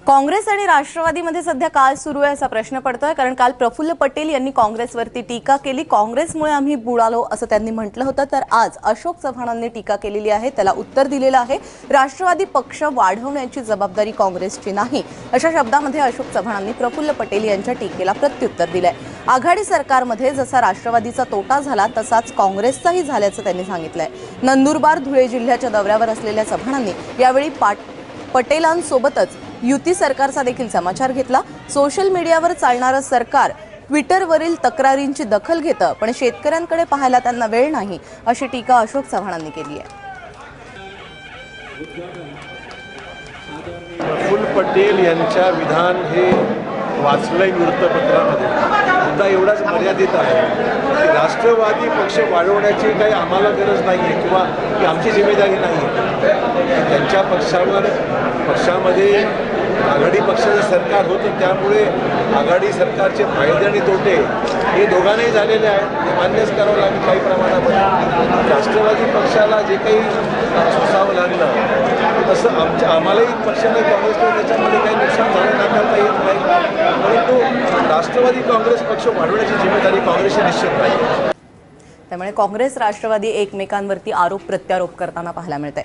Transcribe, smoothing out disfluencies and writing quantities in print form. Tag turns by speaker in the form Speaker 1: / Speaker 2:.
Speaker 1: काँग्रेस आणि राष्ट्रवादीमध्ये सध्या काय सुरू आहे असा प्रश्न पडतोय, कारण काल प्रफुल्ल पटेल यांनी काँग्रेसवरती टीका केली। काँग्रेसमुळे आम्ही बुडालो असं त्यांनी म्हटलं होतं, तर आज अशोक चव्हाणांनी टीका केलेली आहे, त्याला उत्तर दिलेलं आहे। राष्ट्रवादी पक्ष वाढवण्याची जबाबदारी काँग्रेसची नाही अशा शब्दांमध्ये अशोक चव्हाणांनी प्रफुल्ल पटेल यांच्या टीकेला प्रत्युत्तर दिलंय। आघाडी सरकारमध्ये जसा राष्ट्रवादीचा तोटा झाला तसाच काँग्रेसचाही झाल्याचं त्यांनी सांगितलंय। नंदुरबार धुळे जिल्ह्याच्या दौऱ्यावर असलेल्या चव्हाणांनी यावेळी पटेलांसोबतच युती सरकारचा देखील समाचार घेतला। सोशल मीडियावर चालणारं सरकार ट्विटरवरील तक्रारींची दखल घेतं, पण शेतकऱ्यांकडे पाहायला त्यांना वेळ नाही अशी टीका अशोक चव्हाणांनी केली आहे।
Speaker 2: प्रफुल्ल पटेल यांच्या विधान हे वाचलंय वृत्तपत्रामध्ये, मुद्दा एवढाच मर्यादित आहे की राष्ट्रवादी पक्ष वाढवण्याची काही आम्हाला गरज नाही आहे किंवा ही आमची जिम्मेदारी नाही आहे। त्यांच्या पक्षामध्ये आघाडी पक्षाचं सरकार होतं, त्यामुळे आघाडी सरकारचे फायदे आणि तोटे हे दोघांनाही झालेले आहेत, हे मान्यच करावं लागेल काही प्रमाणामध्ये। राष्ट्रवादी पक्षाला जे काही सोसावं लागलं तसं आम्हालाही पक्षाने काँग्रेसने त्याच्यामध्ये काही नुकसान झालं नाकारता येत नाही, परंतु राष्ट्रवादी काँग्रेस पक्ष वाढवण्याची जिम्मेदारी काँग्रेसची निश्चित नाही।
Speaker 1: त्यामुळे काँग्रेस राष्ट्रवादी एकमेकांवरती आरोप प्रत्यारोप करताना पाहायला मिळते।